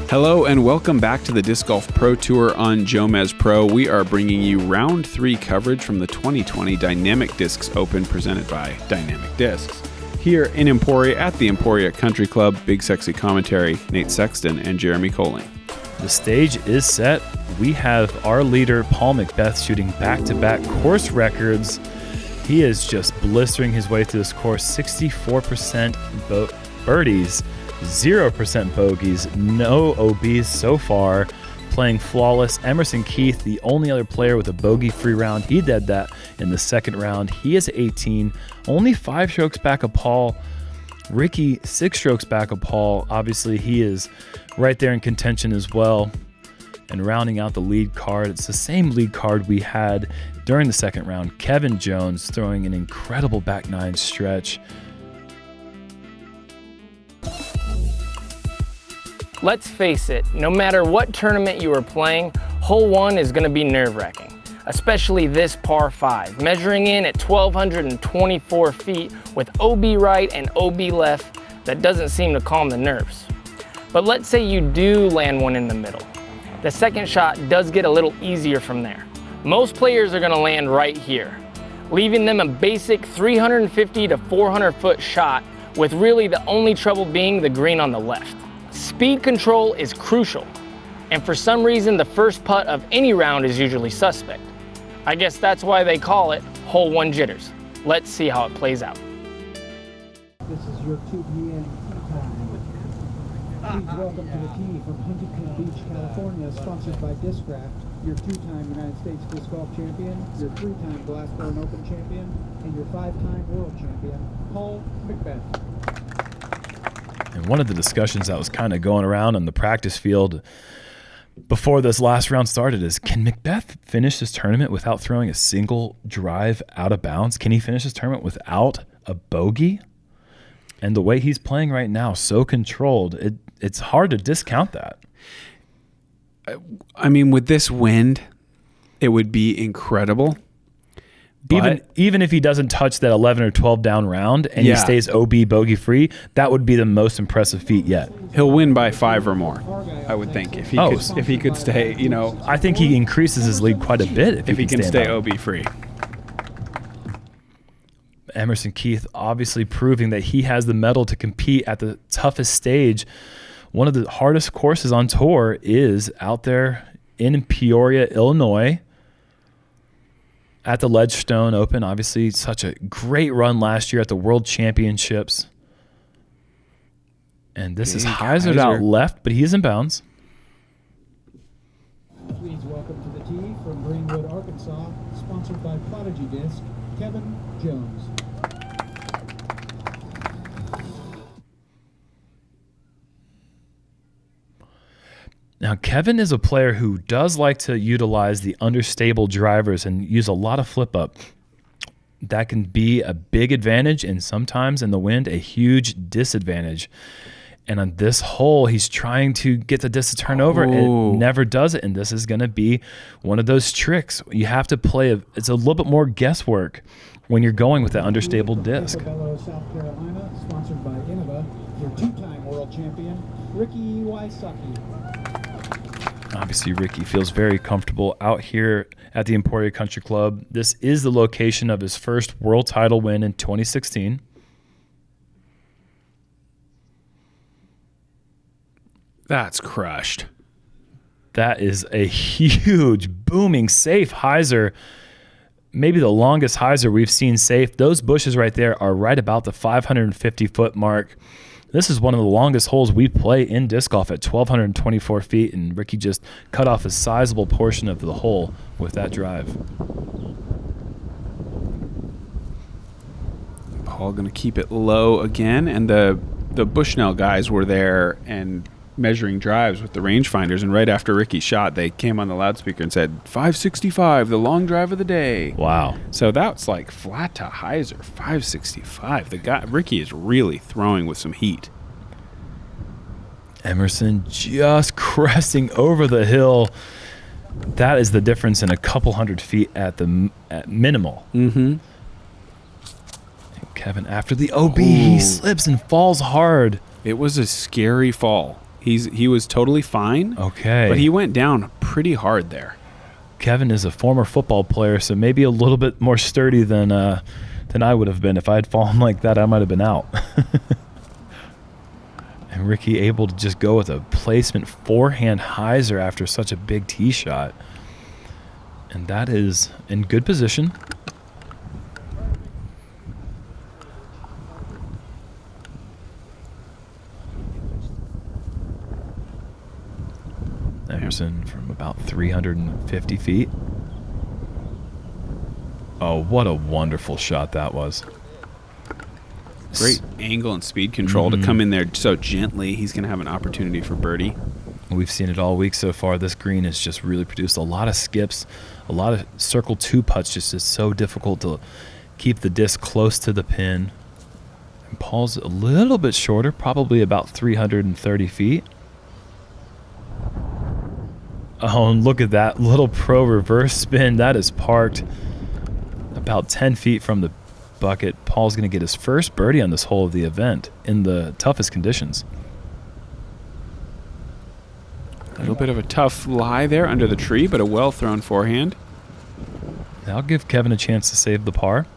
Hello and welcome back to the Disc Golf Pro Tour on JomezPro. We are bringing you round 3 coverage from the 2020 Dynamic Discs Open presented by Dynamic Discs. Here in Emporia at the Emporia Country Club, big sexy commentary, Nate Sexton and Jeremy Koling. The stage is set. We have our leader, Paul McBeth, shooting back-to-back course records. He is just blistering his way through this course. 64% birdies, 0% bogeys, no OBs so far, playing flawless. Emerson Keith, the only other player with a bogey-free round. He did that in the second round. He is 18, only 5 strokes back of Paul. Ricky, 6 strokes back of Paul. Obviously, he is right there in contention as well. And rounding out the lead card, it's the same lead card we had during the second round. Kevin Jones throwing an incredible back 9 stretch. Let's face it, no matter what tournament you are playing, hole 1 is going to be nerve-wracking, especially this par 5, measuring in at 1,224 feet with OB right and OB left. That doesn't seem to calm the nerves. But let's say you do land one in the middle. The second shot does get a little easier from there. Most players are going to land right here, leaving them a basic 350 to 400 foot shot, with really the only trouble being the green on the left. Speed control is crucial, and for some reason the first putt of any round is usually suspect. I guess that's why they call it hole 1 jitters. Let's see how it plays out. This is your 2 p.m. tee time. Please welcome to the tee from Huntington Beach, California, sponsored by Discraft, your 2-time United States Disc Golf Champion, your 3-time Glassboro Open Champion, and your 5-time World Champion, Paul McBeth. And one of the discussions that was kind of going around on the practice field before this last round started is, can McBeth finish this tournament without throwing a single drive out of bounds? Can he finish this tournament without a bogey? And the way he's playing right now, so controlled, it's hard to discount that. I mean, with this wind, it would be incredible. Even if he doesn't touch that 11 or 12 down round and he stays OB bogey free, that would be the most impressive feat yet. He'll win by 5 or more, I would think, if he could stay, you know. I think he increases his lead quite a bit if he can stay OB free. Emerson Keith obviously proving that he has the mettle to compete at the toughest stage. One of the hardest courses on tour is out there in Peoria, Illinois, at the Ledgestone Open. Obviously, such a great run last year at the World Championships. And this is Heiser out left, but he's in bounds. Please welcome to the tee from Greenwood, Arkansas, sponsored by Prodigy Disc, Kevin Jones. Now, Kevin is a player who does like to utilize the understable drivers and use a lot of flip up. That can be a big advantage and sometimes in the wind a huge disadvantage. And on this hole, he's trying to get the disc to turn over and never does it. And this is going to be one of those tricks. You have to play, it's a little bit more guesswork when you're going with that understable disc. South Carolina, sponsored by Innova, your 2-time world champion, Ricky Wysocki. Obviously, Ricky feels very comfortable out here at the Emporia Country Club. This is the location of his first world title win in 2016. That's crushed. That is a huge, booming, safe hyzer. Maybe the longest hyzer we've seen safe. Those bushes right there are right about the 550-foot mark. This is one of the longest holes we play in disc golf at 1,224 feet, and Ricky just cut off a sizable portion of the hole with that drive. Paul going to keep it low again, and the Bushnell guys were there and measuring drives with the rangefinders, and right after Ricky's shot, they came on the loudspeaker and said, 565, the long drive of the day. Wow. So that's like flat to hyzer, 565. The guy, Ricky is really throwing with some heat. Emerson just cresting over the hill. That is the difference in a couple hundred feet at minimal. Mm-hmm. Kevin, after the OB, he slips and falls hard. It was a scary fall. He was totally fine. Okay. But he went down pretty hard there. Kevin is a former football player, so maybe a little bit more sturdy than I would have been. If I had fallen like that, I might have been out. And Ricky able to just go with a placement forehand hyzer after such a big tee shot. And that is in good position. Emerson from about 350 feet. Oh, what a wonderful shot that was. Great angle and speed control to come in there so gently. He's going to have an opportunity for birdie. We've seen it all week so far. This green has just really produced a lot of skips, a lot of circle 2 putts. Just is so difficult to keep the disc close to the pin. And Paul's a little bit shorter, probably about 330 feet. Oh, and look at that little pro reverse spin. That is parked about 10 feet from the bucket. Paul's going to get his first birdie on this hole of the event in the toughest conditions. A little bit of a tough lie there under the tree, but a well-thrown forehand. That'll give Kevin a chance to save the par.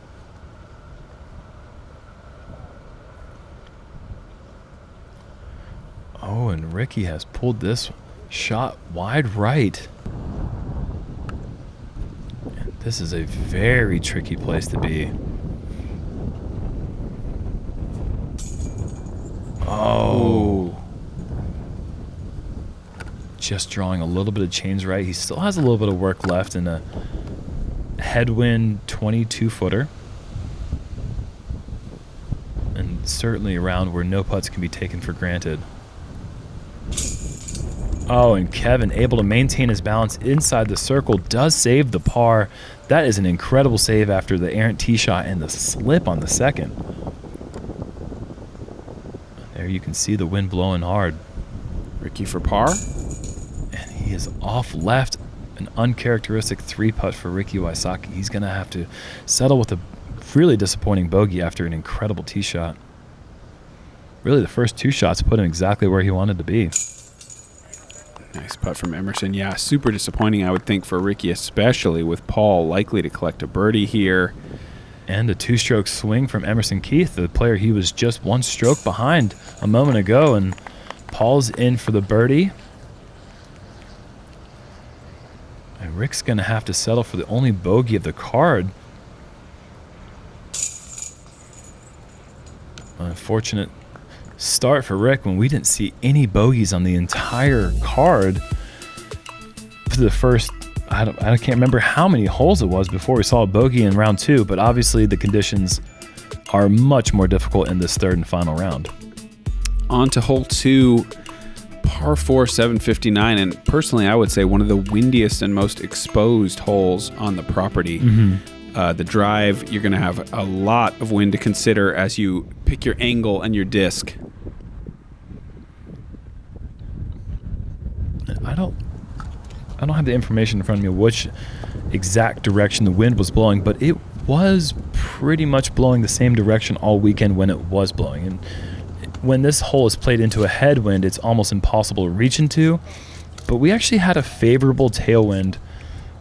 Oh, and Ricky has pulled this shot wide right. And this is a very tricky place to be. Oh. Just drawing a little bit of change right. He still has a little bit of work left in a headwind 22-footer. And certainly around where no putts can be taken for granted. Oh, and Kevin able to maintain his balance inside the circle, does save the par. That is an incredible save after the errant tee shot and the slip on the second. There you can see the wind blowing hard. Ricky for par. And he is off left. An uncharacteristic 3-putt for Ricky Wysocki. He's going to have to settle with a really disappointing bogey after an incredible tee shot. Really, the first 2 shots put him exactly where he wanted to be. Nice putt from Emerson. Yeah, super disappointing, I would think, for Ricky, especially with Paul likely to collect a birdie here. And a 2-stroke swing from Emerson Keith, the player he was just 1 stroke behind a moment ago. And Paul's in for the birdie. And Rick's going to have to settle for the only bogey of the card. Unfortunate start for Rick when we didn't see any bogeys on the entire card for the first, I can't remember how many holes it was before we saw a bogey in round 2, but obviously the conditions are much more difficult in this third and final round. On to hole 2, par 4, 759, and personally I would say one of the windiest and most exposed holes on the property. The drive, you're going to have a lot of wind to consider as you pick your angle and your disc. I don't have the information in front of me which exact direction the wind was blowing, but it was pretty much blowing the same direction all weekend when it was blowing. And when this hole is played into a headwind, it's almost impossible to reach into. But we actually had a favorable tailwind,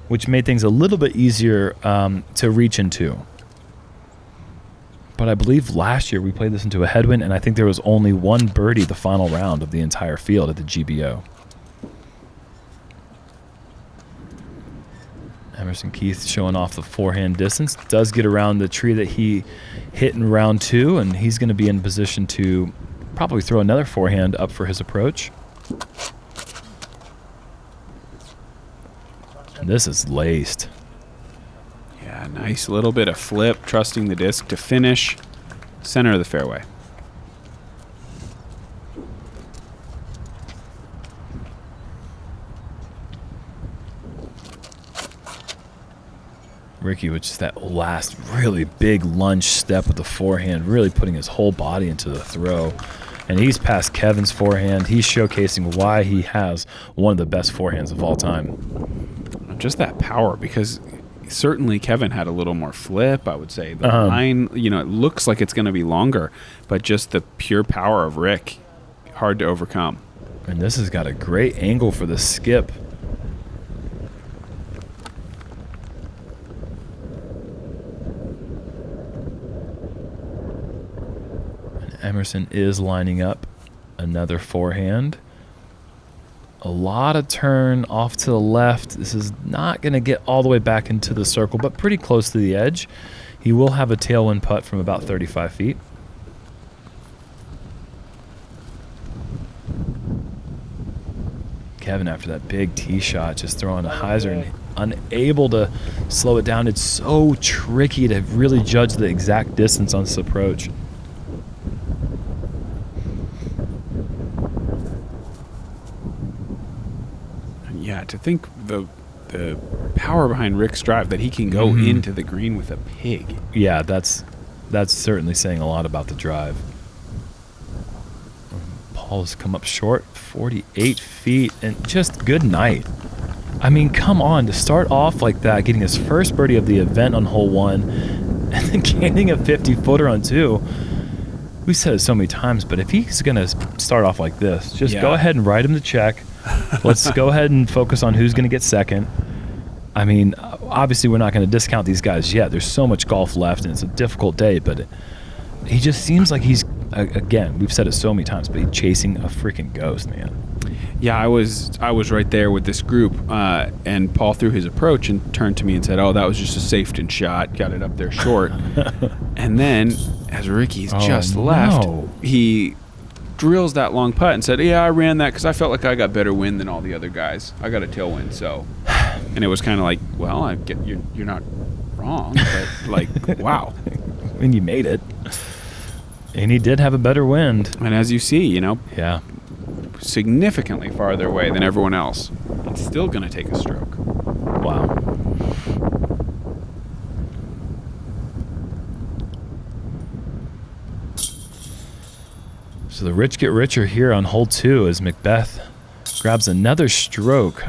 which made things a little bit easier to reach into. But I believe last year we played this into a headwind, and I think there was only 1 birdie the final round of the entire field at the GBO. Emerson Keith showing off the forehand distance. Does get around the tree that he hit in round 2, and he's going to be in position to probably throw another forehand up for his approach. And this is laced. Yeah, nice little bit of flip, trusting the disc to finish. Center of the fairway. Ricky with just that last really big lunge step with the forehand, really putting his whole body into the throw. And he's past Kevin's forehand. He's showcasing why he has one of the best forehands of all time. Just that power, because certainly Kevin had a little more flip, I would say. The line, it looks like it's going to be longer, but just the pure power of Rick, hard to overcome. And this has got a great angle for the skip. And Emerson is lining up another forehand. A lot of turn off to the left. This is not going to get all the way back into the circle, but pretty close to the edge. He will have a tailwind putt from about 35 feet. Kevin, after that big tee shot, just throwing a hyzer and unable to slow it down. It's so tricky to really judge the exact distance on this approach. Yeah, to think the power behind Rick's drive, that he can go into the green with a pig. Yeah, that's certainly saying a lot about the drive. Paul's come up short, 48 feet, and just good night. I mean, come on, to start off like that, getting his first birdie of the event on hole 1, and then gaining a 50-footer on 2. We said it so many times, but if he's going to start off like this, just go ahead and write him the check. Let's go ahead and focus on who's going to get second. I mean, obviously we're not going to discount these guys yet. There's so much golf left, and it's a difficult day, but he just seems like he's, again, we've said it so many times, but he's chasing a freaking ghost, man. Yeah, I was right there with this group, and Paul threw his approach and turned to me and said, "Oh, that was just a Safety shot. Got it up there short." And then, as Ricky's just left, he drills that long putt and said, "Yeah, I ran that because I felt like I got better wind than all the other guys. I got a tailwind, so." And it was kind of like, well, I get you're not wrong, but like, wow. And you made it. And he did have a better wind. And as you see, yeah, significantly farther away than everyone else. It's still going to take a stroke. Wow. So the rich get richer here on hole 2 as McBeth grabs another stroke.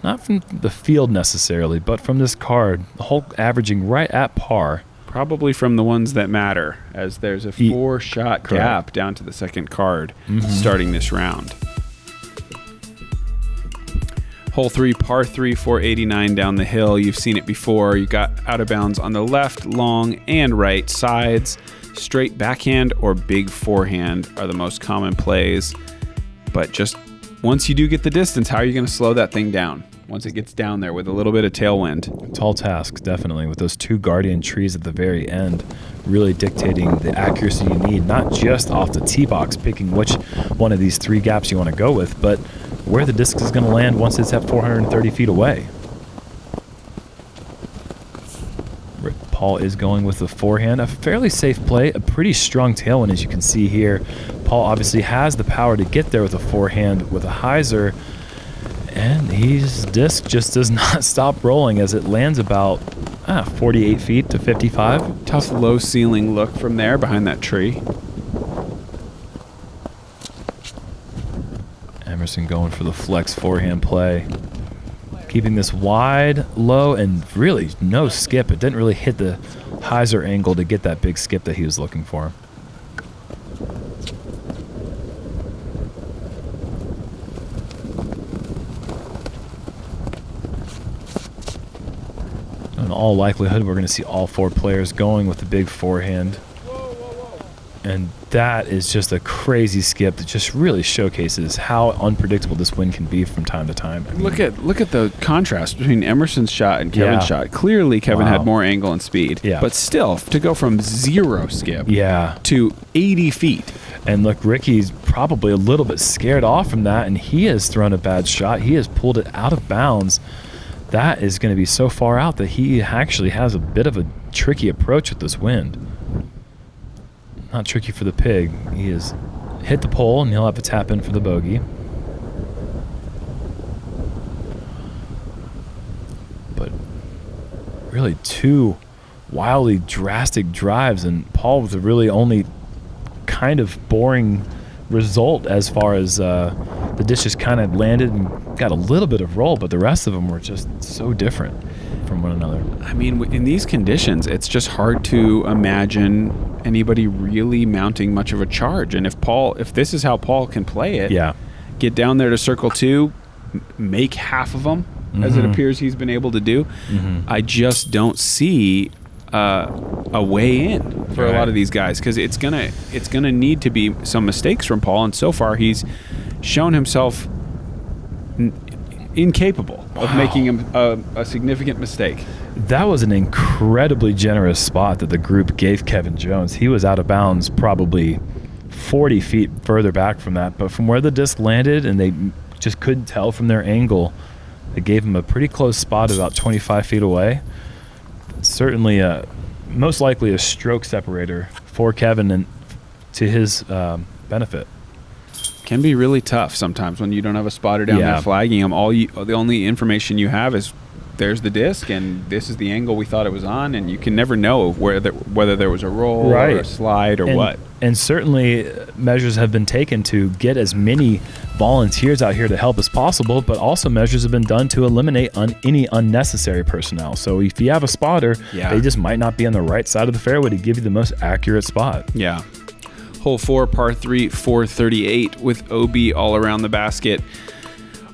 Not from the field necessarily, but from this card. The hole averaging right at par. Probably from the ones that matter, as there's a 4-shot gap down to the second card starting this round. Hole 3, par 3, 489 down the hill. You've seen it before. You got out of bounds on the left, long, and right sides. Straight backhand or big forehand are the most common plays. But just once you do get the distance, how are you going to slow that thing down once it gets down there with a little bit of tailwind? Tall task, definitely, with those 2 guardian trees at the very end really dictating the accuracy you need, not just off the tee box, picking which one of these 3 gaps you want to go with, but where the disc is going to land once it's at 430 feet away. Paul is going with the forehand, a fairly safe play, a pretty strong tailwind as you can see here. Paul obviously has the power to get there with a forehand with a hyzer, and his disc just does not stop rolling as it lands about 48 feet to 55. Tough low ceiling look from there behind that tree. Emerson going for the flex forehand play. Keeping this wide, low, and really no skip. It didn't really hit the hyzer angle to get that big skip that he was looking for. In all likelihood, we're going to see all 4 players going with the big forehand. And that is just a crazy skip that just really showcases how unpredictable this wind can be from time to time. I mean, look at the contrast between Emerson's shot and Kevin's shot. Clearly, Kevin had more angle and speed. Yeah. But still, to go from 0 skip to 80 feet. And look, Ricky's probably a little bit scared off from that, and he has thrown a bad shot. He has pulled it out of bounds. That is going to be so far out that he actually has a bit of a tricky approach with this wind. Not tricky for the pig. He has hit the pole, and he'll have to tap in for the bogey. But really 2 wildly drastic drives, and Paul with a really only kind of boring result as far as the disc just kind of landed and got a little bit of roll, but the rest of them were just so different from one another. I mean, in these conditions, it's just hard to imagine anybody really mounting much of a charge. And if this is how Paul can play it, get down there to circle 2, make half of them, as it appears he's been able to do. I just don't see a way in for a lot of these guys, because it's gonna need to be some mistakes from Paul, and so far he's shown himself incapable of making a significant mistake. That was an incredibly generous spot that the group gave Kevin Jones. He was out of bounds probably 40 feet further back from that, but from where the disc landed, and they just couldn't tell from their angle, they gave him a pretty close spot about 25 feet away. Certainly most likely a stroke separator for Kevin and to his benefit. Can be really tough sometimes when you don't have a spotter down there flagging him. The only information you have is there's the disc and this is the angle we thought it was on, and you can never know whether there was a roll or a slide or what. And certainly measures have been taken to get as many volunteers out here to help as possible, but also measures have been done to eliminate any unnecessary personnel. So if you have a spotter, they just might not be on the right side of the fairway to give you the most accurate spot. Yeah. Hole 4, par 3, 438 with OB all around the basket.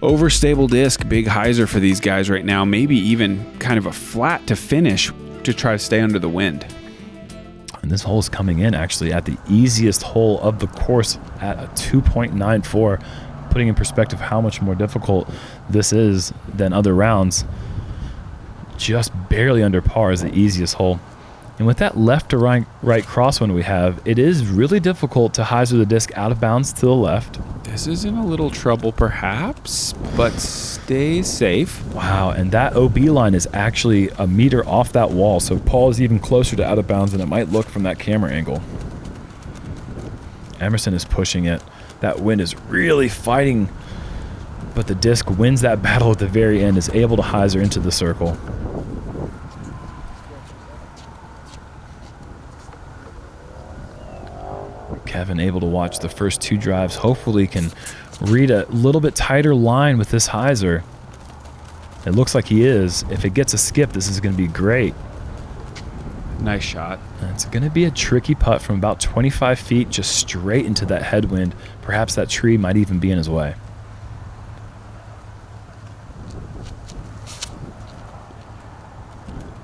Overstable disc, big hyzer for these guys right now. Maybe even kind of a flat to finish to try to stay under the wind. And this hole is coming in actually at the easiest hole of the course at a 2.94, putting in perspective how much more difficult this is than other rounds. Just barely under par is the easiest hole. And with that left to right crosswind we have, it is really difficult to hyzer the disc out of bounds to the left. This is in a little trouble perhaps, but stay safe. Wow, and that OB line is actually a meter off that wall, so Paul is even closer to out of bounds than it might look from that camera angle. Emerson is pushing it. That wind is really fighting, but the disc wins that battle at the very end, is able to hyzer into the circle. Kevin able to watch the first 2 drives. Hopefully can read a little bit tighter line with this hyzer. It looks like he is. If it gets a skip, this is going to be great. Nice shot. And it's going to be a tricky putt from about 25 feet just straight into that headwind. Perhaps that tree might even be in his way.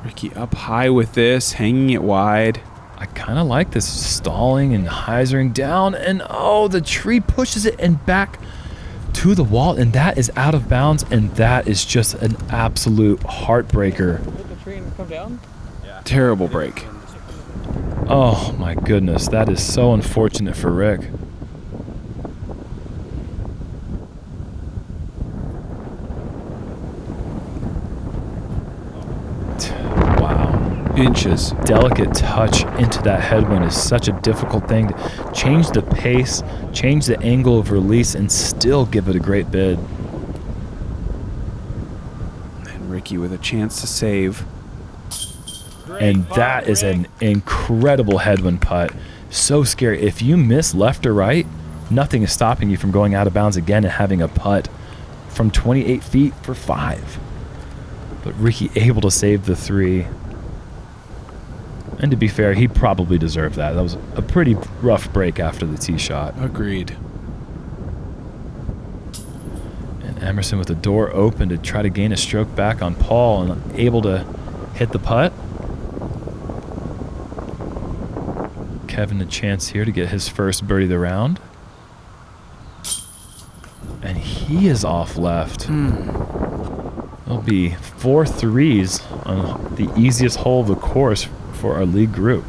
Ricky up high with this, hanging it wide. I kind of like this stalling and hyzering down, and oh, the tree pushes it and back to the wall, and that is out of bounds, and that is just an absolute heartbreaker. Hit the tree and come down? Yeah. Terrible break. Oh my goodness, that is so unfortunate for Rick. Inches. Delicate touch into that headwind is such a difficult thing to change the pace, change the angle of release, and still give it a great bid. And Ricky with a chance to save. And that is an incredible headwind putt. So scary. If you miss left or right, nothing is stopping you from going out of bounds again and having a putt from 28 feet for 5. But Ricky able to save the 3. And to be fair, he probably deserved that. That was a pretty rough break after the tee shot. Agreed. And Emerson with the door open to try to gain a stroke back on Paul and able to hit the putt. Kevin a chance here to get his first birdie of the round. And he is off left. There'll be 4 threes on the easiest hole of the course for our league group.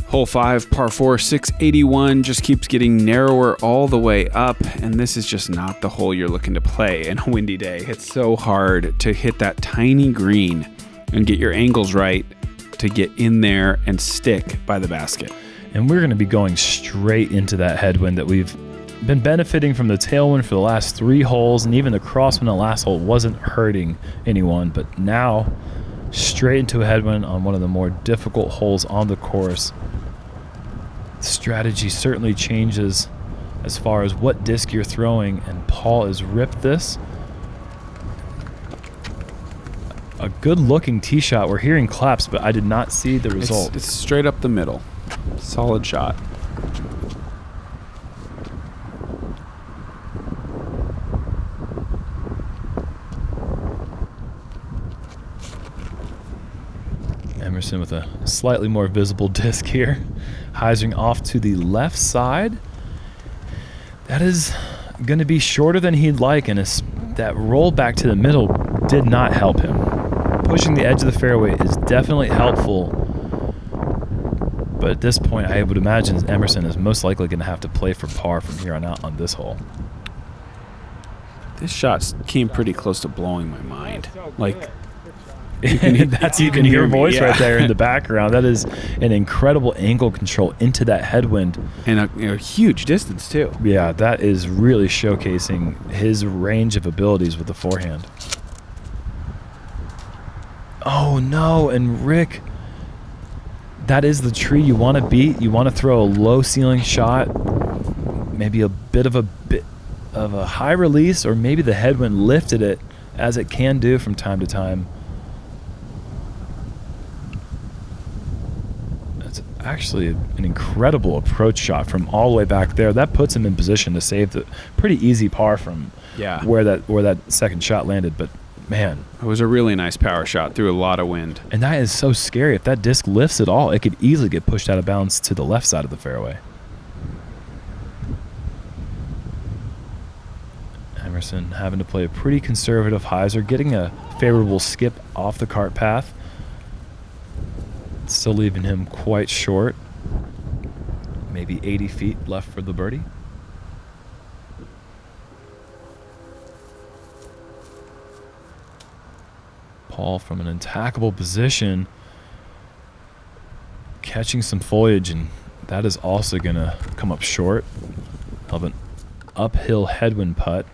Hole 5, par 4, 681, just keeps getting narrower all the way up, and this is just not the hole you're looking to play in a windy day. It's so hard to hit that tiny green and get your angles right to get in there and stick by the basket. And we're going to be going straight into that headwind that we've been benefiting from the tailwind for the last 3 holes, and even the crosswind on the last hole wasn't hurting anyone, but now straight into a headwind on one of the more difficult holes on the course. Strategy certainly changes as far as what disc you're throwing, and Paul has ripped this. A good looking tee shot. We're hearing claps, but I did not see the result. It's straight up the middle. Solid shot. Emerson with a slightly more visible disc here. Heisering off to the left side. That is going to be shorter than he'd like, and that roll back to the middle did not help him. Pushing the edge of the fairway is definitely helpful, but at this point I would imagine Emerson is most likely going to have to play for par from here on out on this hole. This shot came pretty close to blowing my mind. Like, You can hear your voice yeah. right there in the background. That is an incredible angle control into that headwind. And a huge distance, too. Yeah, that is really showcasing his range of abilities with the forehand. Oh, no. And Rick, that is the tree you want to beat. You want to throw a low ceiling shot, maybe a bit of a high release, or maybe the headwind lifted it, as it can do from time to time. Actually an incredible approach shot from all the way back there. That puts him in position to save the pretty easy par from where that second shot landed. But man, it was a really nice power shot through a lot of wind. And that is so scary. If that disc lifts at all, it could easily get pushed out of bounds to the left side of the fairway. Emerson having to play a pretty conservative hyzer, getting a favorable skip off the cart path. Still leaving him quite short. Maybe 80 feet left for the birdie. Paul from an attackable position, catching some foliage, and that is also going to come up short of an uphill headwind putt.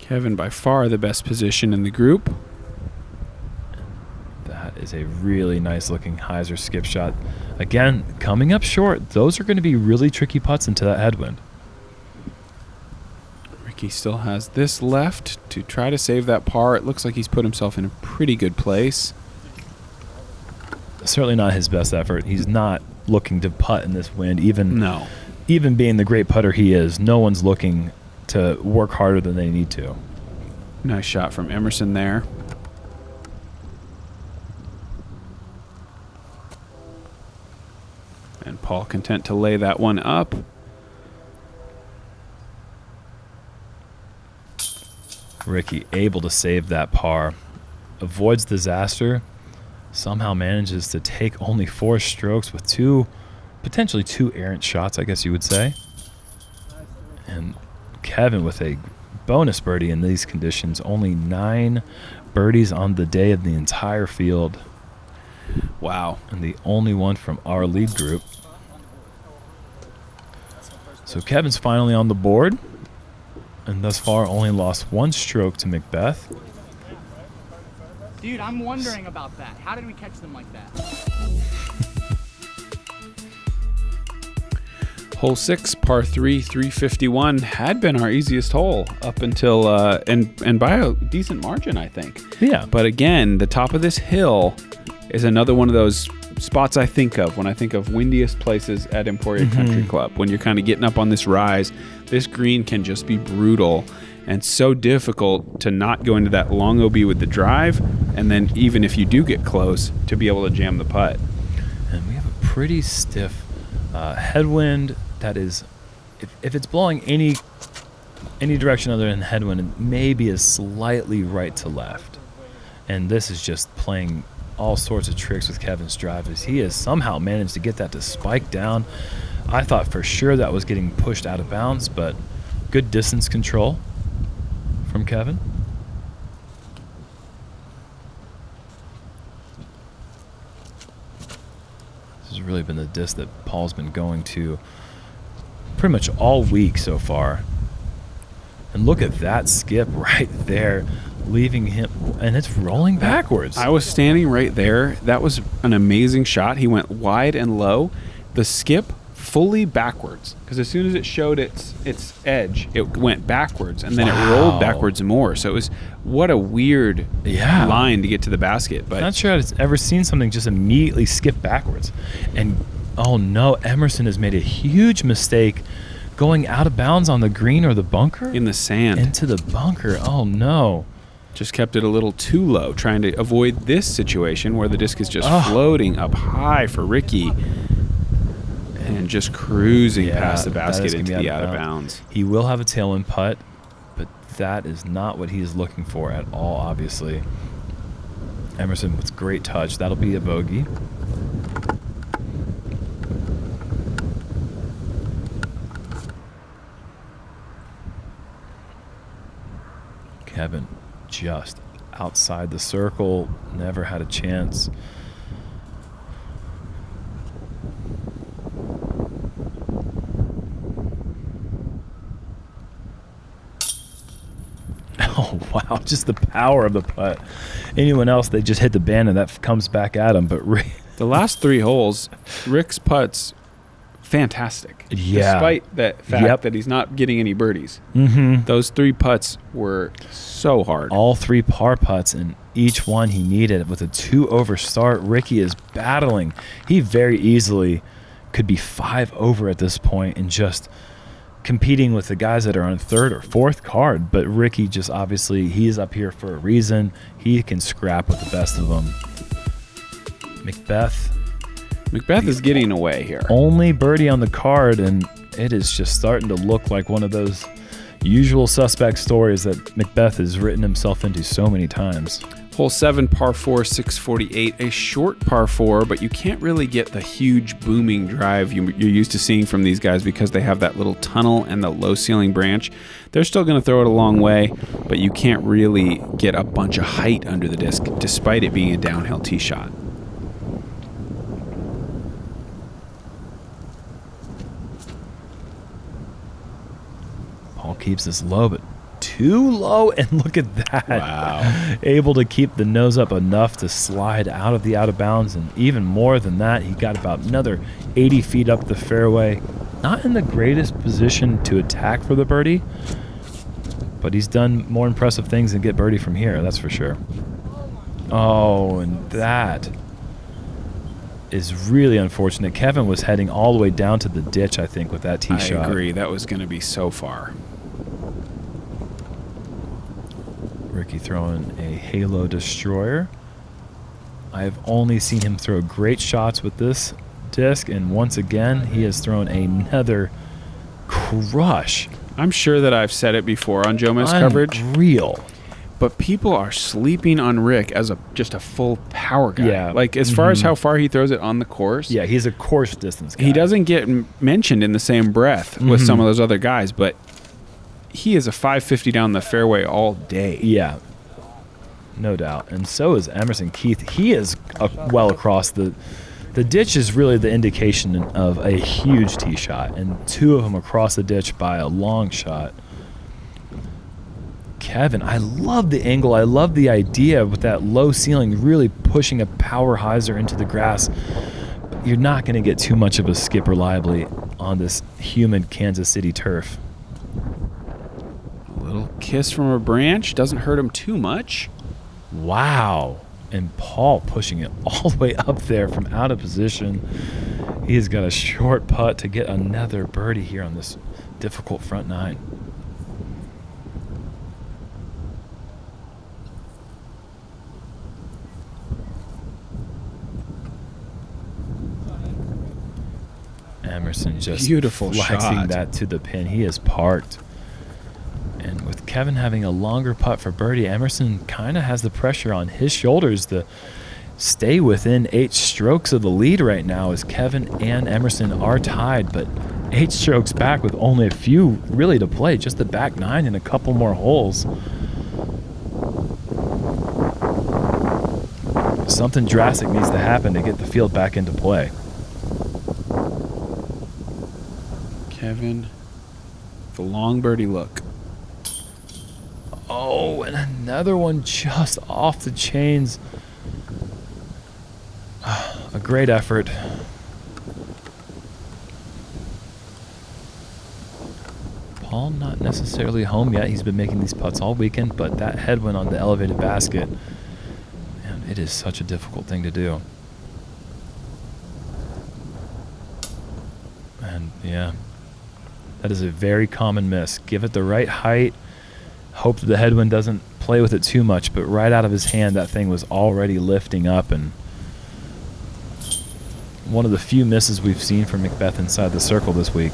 Kevin by far the best position in the group. Is a really nice looking hyzer skip shot. Again, coming up short. Those are going to be really tricky putts into that headwind. Ricky still has this left to try to save that par. It looks like he's put himself in a pretty good place. Certainly not his best effort. He's not looking to putt in this wind. Even being the great putter he is, no one's looking to work harder than they need to. Nice shot from Emerson there. And Paul content to lay that one up. Ricky able to save that par. Avoids disaster. Somehow manages to take only 4 strokes with potentially two errant shots, I guess you would say. And Kevin with a bonus birdie in these conditions. Only 9 birdies on the day of the entire field. Wow. And the only one from our lead group. So Kevin's finally on the board, and thus far only lost 1 stroke to McBeth. Dude, I'm wondering about that. How did we catch them like that? Hole 6, par 3, 351 had been our easiest hole up until and by a decent margin, I think. Yeah. But again, the top of this hill is another one of those spots I think of when I think of windiest places at Emporia Country Club. When you're kind of getting up on this rise, this green can just be brutal and so difficult to not go into that long OB with the drive, and then even if you do get close, to be able to jam the putt. And we have a pretty stiff headwind that is, if it's blowing any direction other than headwind, it maybe is slightly right to left. And this is just playing all sorts of tricks with Kevin's drive as he has somehow managed to get that to spike down. I thought for sure that was getting pushed out of bounds, but good distance control from Kevin. This has really been the disc that Paul's been going to pretty much all week so far. And look at that skip right there. leaving him, and it's rolling backwards. I was standing right there. That was an amazing shot. He went wide and low. The skip fully backwards, because as soon as it showed its edge, it went backwards, and then it rolled backwards more. So it was, what a weird line to get to the basket. But not sure I've ever seen something just immediately skip backwards. And oh no, Emerson has made a huge mistake going out of bounds on the green or the bunker. In the sand. Into the bunker. Oh no. Just kept it a little too low, trying to avoid this situation where the disc is just floating up high for Ricky. And just cruising past the basket into the out of bounds. He will have a tailwind putt, but that is not what he is looking for at all, obviously. Emerson with great touch. That'll be a bogey. Kevin just outside the circle, never had a chance. Oh, wow. Just the power of the putt. Anyone else, they just hit the band and that comes back at them. But the last 3 holes, Rick's putts, fantastic. Yeah. Despite that fact that he's not getting any birdies. Those 3 putts were so hard. All 3 par putts, and each one he needed with a 2-over start. Ricky is battling. He very easily could be 5 over at this point and just competing with the guys that are on 3rd or 4th card. But Ricky just obviously, he's up here for a reason. He can scrap with the best of them. McBeth is getting away here. Only birdie on the card, and it is just starting to look like one of those usual suspect stories that McBeth has written himself into so many times. Hole 7, par 4, 648, a short par 4, but you can't really get the huge booming drive you're used to seeing from these guys because they have that little tunnel and the low ceiling branch. They're still going to throw it a long way, but you can't really get a bunch of height under the disc despite it being a downhill tee shot. Paul keeps this low, but too low, and look at that. Wow. Able to keep the nose up enough to slide out of the out of bounds, and even more than that, he got about another 80 feet up the fairway. Not in the greatest position to attack for the birdie, but he's done more impressive things than get birdie from here, that's for sure. Oh, and that is really unfortunate. Kevin was heading all the way down to the ditch, I think, with that tee shot. I agree. That was going to be so far. Ricky throwing a halo destroyer. I've only seen him throw great shots with this disc, and once again, he has thrown another crush. I'm sure that I've said it before on Jomez coverage. Unreal. But people are sleeping on Rick as just a full power guy. Yeah. Like, as far as how far he throws it on the course. Yeah, he's a course distance guy. He doesn't get mentioned in the same breath with some of those other guys, but he is a 550 down the fairway all day. Yeah, no doubt. And so is Emerson Keith. He is well across the ditch is really the indication of a huge tee shot, and 2 of them across the ditch by a long shot. Kevin, I love the angle. I love the idea with that low ceiling really pushing a power hyzer into the grass. But you're not going to get too much of a skip reliably on this humid Kansas City turf. A little kiss from a branch doesn't hurt him too much. Wow. And Paul pushing it all the way up there from out of position. He's got a short putt to get another birdie here on this difficult front 9. Emerson just beautiful flexing shot. That to the pin. He is parked. And with Kevin having a longer putt for birdie, Emerson kind of has the pressure on his shoulders to stay within 8 strokes of the lead right now, as Kevin and Emerson are tied, but 8 strokes back with only a few really to play, just the back 9 and a couple more holes. Something drastic needs to happen to get the field back into play. Kevin, the long birdie look. Oh, and another one just off the chains. A great effort. Paul not necessarily home yet. He's been making these putts all weekend, but that headwind on the elevated basket, man, it is such a difficult thing to do. And yeah, that is a very common miss. Give it the right height. Hope that the headwind doesn't play with it too much, but right out of his hand, that thing was already lifting up, and one of the few misses we've seen from McBeth inside the circle this week.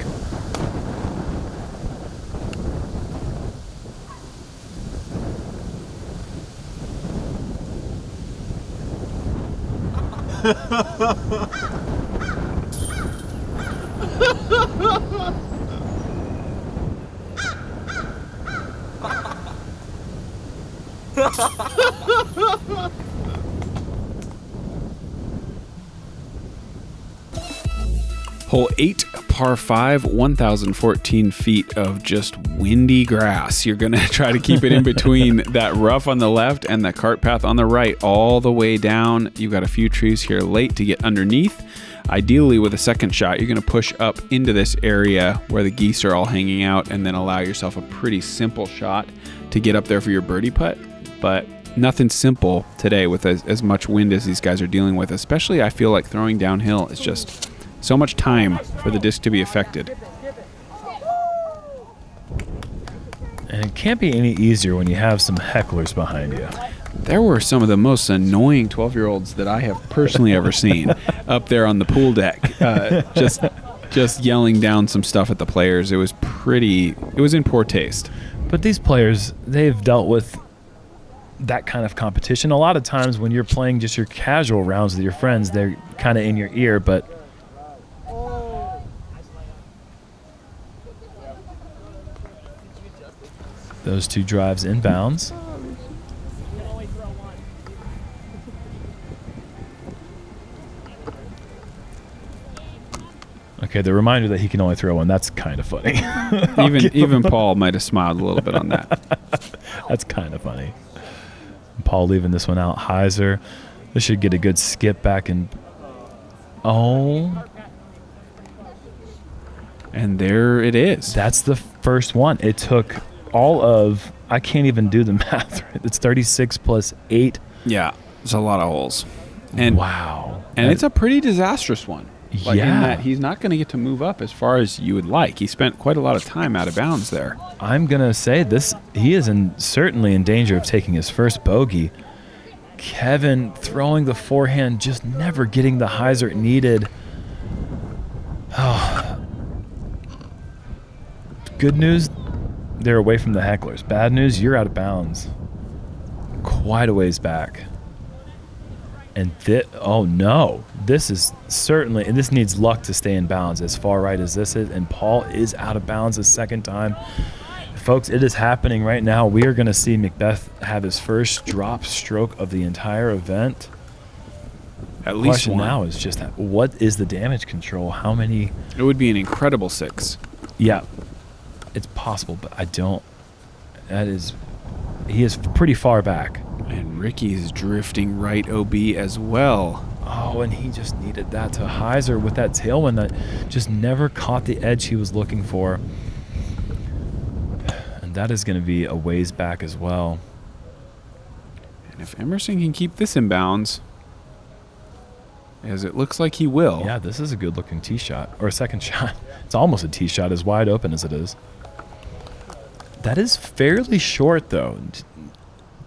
Hole 8, par 5, 1,014 feet of just windy grass. You're going to try to keep it in between that rough on the left and the cart path on the right all the way down. You've got a few trees here late to get underneath. Ideally, with a second shot, you're going to push up into this area where the geese are all hanging out and then allow yourself a pretty simple shot to get up there for your birdie putt. But nothing simple today with as much wind as these guys are dealing with. Especially, I feel like throwing downhill is just so much time for the disc to be affected. And it can't be any easier when you have some hecklers behind you. There were some of the most annoying 12-year-olds that I have personally ever seen up there on the pool deck, just yelling down some stuff at the players. It was in poor taste. But these players, they've dealt with that kind of competition. A lot of times when you're playing just your casual rounds with your friends, they're kind of in your ear, but those two drives inbounds. Okay, the reminder that he can only throw one, that's kind of funny. Even Paul might have smiled a little bit on that. That's kind of funny. Paul leaving this one out. Heiser. This should get a good skip back and and there it is. That's the first one. It took all of, I can't even do the math. It's 36 plus 8. Yeah, it's a lot of holes. And wow. And it's a pretty disastrous one. Like yeah. in that he's not going to get to move up as far as you would like. He spent quite a lot of time out of bounds there. I'm going to say this, he is certainly in danger of taking his first bogey. Kevin throwing the forehand, just never getting the hyzer it needed. Oh. Good news, they're away from the hecklers. Bad news, you're out of bounds. Quite a ways back. And oh no, this is certainly, and this needs luck to stay in bounds as far right as this is, and Paul is out of bounds a second time. Folks, it is happening right now. We are going to see McBeth have his first drop stroke of the entire event. At least one. The question now is just, what is the damage control? How many? It would be an incredible 6. Yeah, it's possible, but I don't. He is pretty far back. And Ricky's drifting right OB as well. Oh, and he just needed that to hyzer with that tailwind that just never caught the edge he was looking for. And that is going to be a ways back as well. And if Emerson can keep this in bounds, as it looks like he will. Yeah, this is a good-looking tee shot, or a second shot. It's almost a tee shot, as wide open as it is. That is fairly short, though.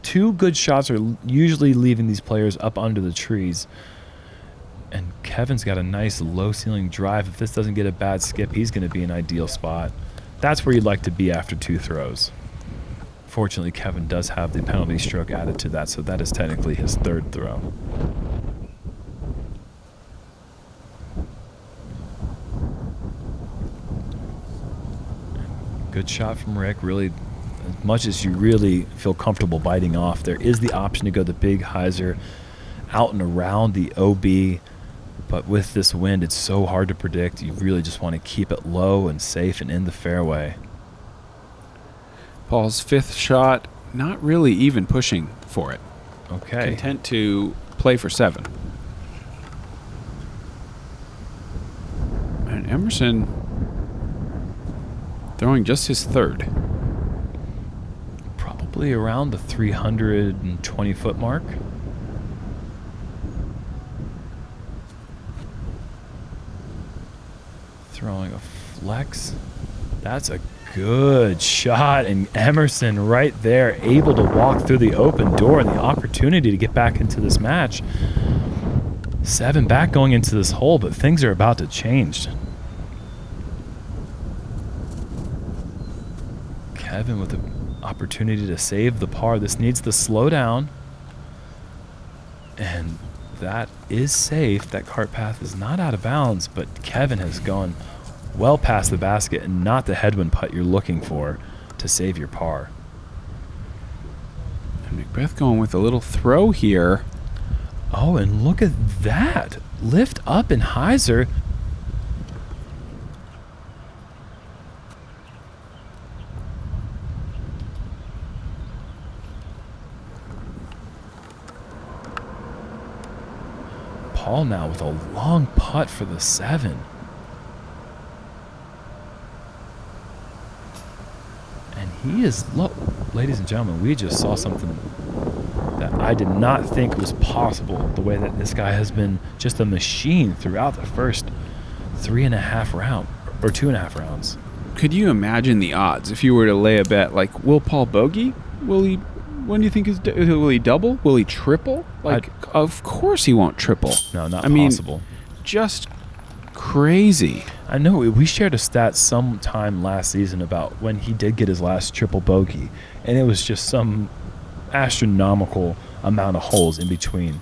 2 good shots are usually leaving these players up under the trees. And Kevin's got a nice low-ceiling drive. If this doesn't get a bad skip, he's going to be an ideal spot. That's where you'd like to be after 2 throws. Fortunately, Kevin does have the penalty stroke added to that, so that is technically his 3rd throw. Good shot from Rick. Really, as much as you really feel comfortable biting off, there is the option to go the big hyzer out and around the OB. But with this wind, it's so hard to predict. You really just want to keep it low and safe and in the fairway. Paul's 5th shot not really even pushing for it. Okay. Content to play for 7. And Emerson throwing just his 3rd. Probably around the 320-foot mark. Throwing a flex. That's a good shot, and Emerson right there able to walk through the open door and the opportunity to get back into this match. 7 back going into this hole, but things are about to change. Kevin with the opportunity to save the par. This needs the slow down, and that is safe. That cart path is not out of bounds, but Kevin has gone well past the basket and not the headwind putt you're looking for to save your par. And McBeth going with a little throw here. Oh, and look at that. Lift up and hyzer. Paul now with a long putt for the 7. And he is, look, ladies and gentlemen, we just saw something that I did not think was possible. The way that this guy has been just a machine throughout the first 3.5 rounds, or 2.5 rounds. Could you imagine the odds if you were to lay a bet like, will Paul bogey? Will he? When do you think will he double? Will he triple? Like, of course he won't triple. No, not I mean, possible. Just crazy. I know we shared a stat sometime last season about when he did get his last triple bogey, and it was just some astronomical amount of holes in between.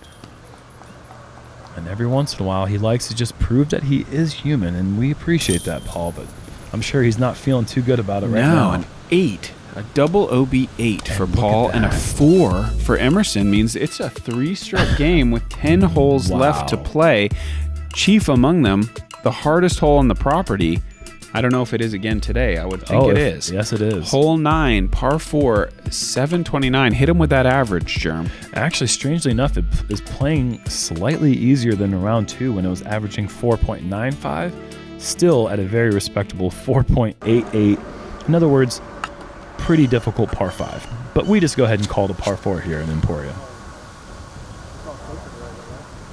And every once in a while, he likes to just prove that he is human, and we appreciate that, Paul, but I'm sure he's not feeling too good about it right now. No, an 8. A double OB8 for Paul and a 4 for Emerson means it's a 3-stroke game with 10 holes left to play. Chief among them, the hardest hole on the property. I don't know if it is again today. I would think it is. Yes, it is. Hole 9, par 4, 729. Hit him with that average, Jerm. Actually, strangely enough, it is playing slightly easier than round 2 when it was averaging 4.95. Still at a very respectable 4.88. In other words, pretty difficult par 5. But we just go ahead and call it a par 4 here in Emporia.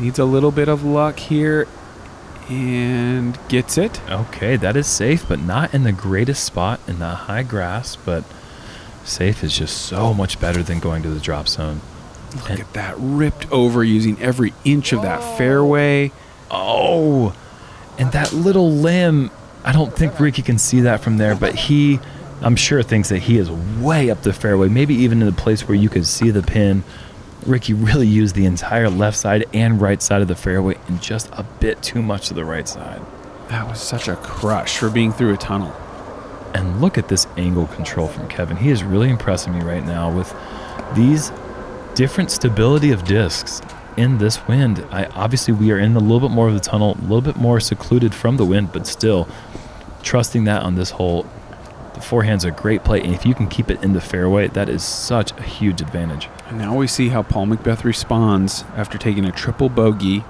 Needs a little bit of luck here and gets it. Okay, that is safe, but not in the greatest spot in the high grass, but safe is just so much better than going to the drop zone. Look at that, ripped over using every inch of that fairway. Oh, and that little limb, I don't think Ricky can see that from there, but he, I'm sure, thinks that he is way up the fairway, maybe even in the place where you could see the pin. Ricky really used the entire left side and right side of the fairway and just a bit too much to the right side. That was such a crush for being through a tunnel. And look at this angle control from Kevin. He is really impressing me right now with these different stability of discs in this wind. Obviously, we are in a little bit more of the tunnel, a little bit more secluded from the wind, but still trusting that on this hole. The forehand's a great play, and if you can keep it in the fairway, that is such a huge advantage. And now we see how Paul McBeth responds after taking a triple bogey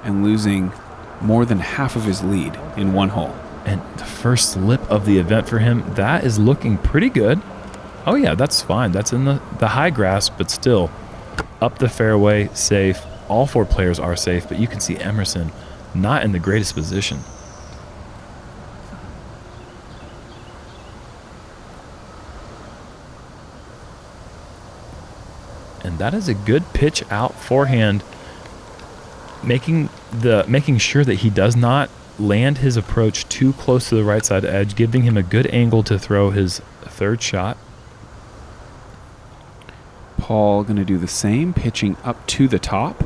and losing more than half of his lead in one hole. And the first slip of the event for him, that is looking pretty good. Oh yeah, that's fine. That's in the high grass, but still up the fairway, safe. All 4 players are safe, but you can see Emerson not in the greatest position. And that is a good pitch out forehand, making sure that he does not land his approach too close to the right side edge, giving him a good angle to throw his 3rd shot. Paul going to do the same, pitching up to the top.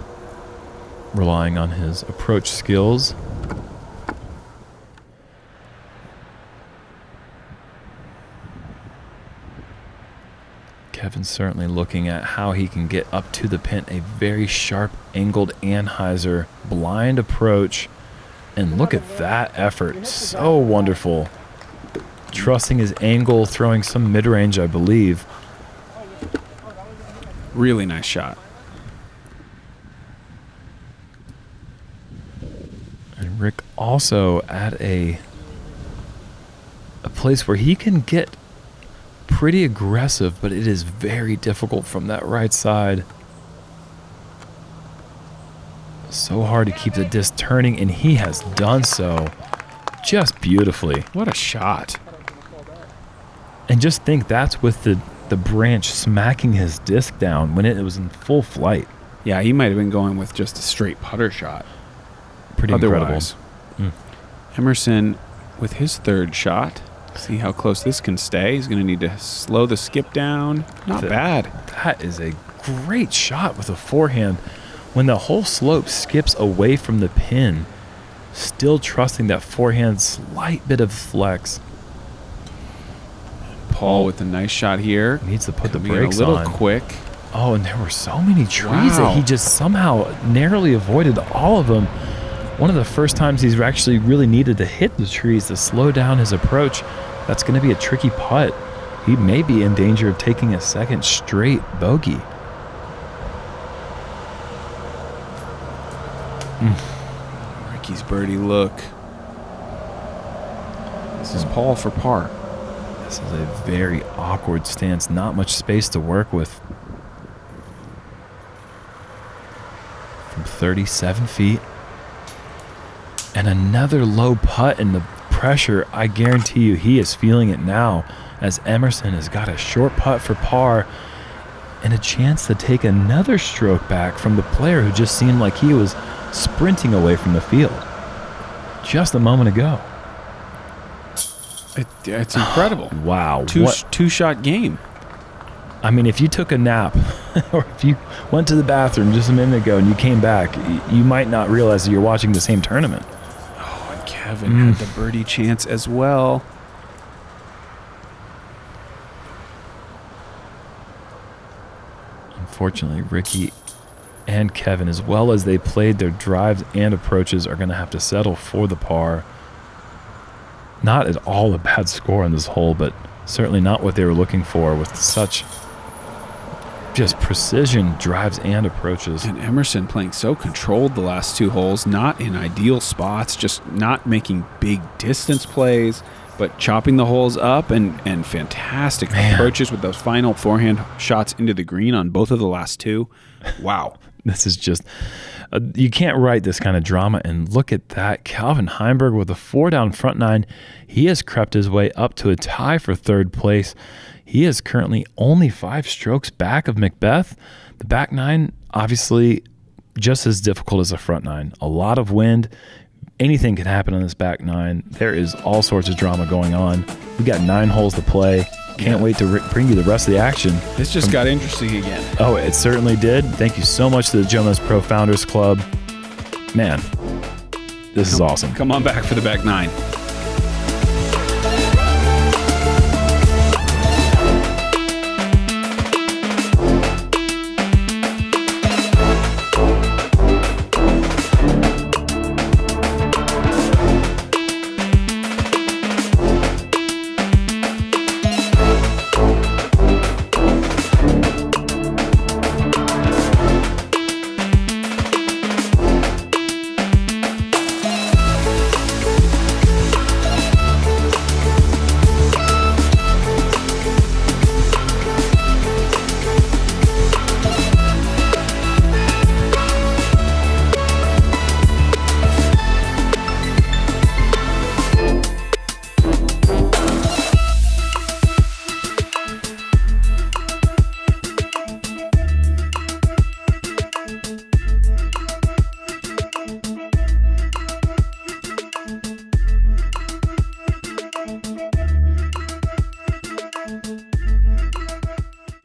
Relying on his approach skills. Kevin's certainly looking at how he can get up to the pin. A very sharp angled anhyzer blind approach. And look at that effort. So wonderful. Trusting his angle, throwing some mid-range, I believe. Really nice shot. And Rick also at a place where he can get pretty aggressive, but it is very difficult from that right side. So hard to keep the disc turning, and he has done so just beautifully. What a shot. And just think that's with the branch smacking his disc down when it was in full flight. Yeah, he might have been going with just a straight putter shot. Pretty Otherwise. incredible. Emerson with his third shot. See how close this can stay. He's going to need to slow the skip down. Not bad. That is a great shot with a forehand. When the whole slope skips away from the pin, still trusting that forehand slight bit of flex. Paul with a nice shot here. Needs to put the Coming in brakes a little on. quick. Oh, and there were so many trees Wow. that he just somehow narrowly avoided all of them. One of the first times he's actually really needed to hit the trees to slow down his approach. That's going to be a tricky putt. He may be in danger of taking a second straight bogey. Ricky's birdie look. This is Paul for par. This is a very awkward stance. Not much space to work with. From 37 feet. And another low putt, and the pressure, I guarantee you he is feeling it now, as Emerson has got a short putt for par and a chance to take another stroke back from the player who just seemed like he was sprinting away from the field just a moment ago. It's incredible. Wow. Two-shot game. I mean, if you took a nap or if you went to the bathroom just a minute ago and you came back, you might not realize that you're watching the same tournament. Oh, and Kevin had the birdie chance as well. Unfortunately, Ricky and Kevin, as well as they played their drives and approaches, are going to have to settle for the par. Not at all a bad score on this hole, but certainly not what they were looking for with such just precision drives and approaches. And Emerson playing so controlled the last two holes, not in ideal spots, just not making big distance plays, but chopping the holes up and fantastic approaches with those final forehand shots into the green on both of the last two. Wow. This is just, you can't write this kind of drama. And look at that. Calvin Heimberg with a 4-down front nine. He has crept his way up to a tie for third place. He is currently only 5 strokes back of McBeth. The back nine, obviously, just as difficult as the front nine. A lot of wind. Anything can happen on this back nine. There is all sorts of drama going on. We got 9 holes to play. Can't wait to bring you the rest of the action. This just got interesting again. Oh, it certainly did. Thank you so much to the JomezPro Founders Club. Man, this is awesome. Come on back for the back nine.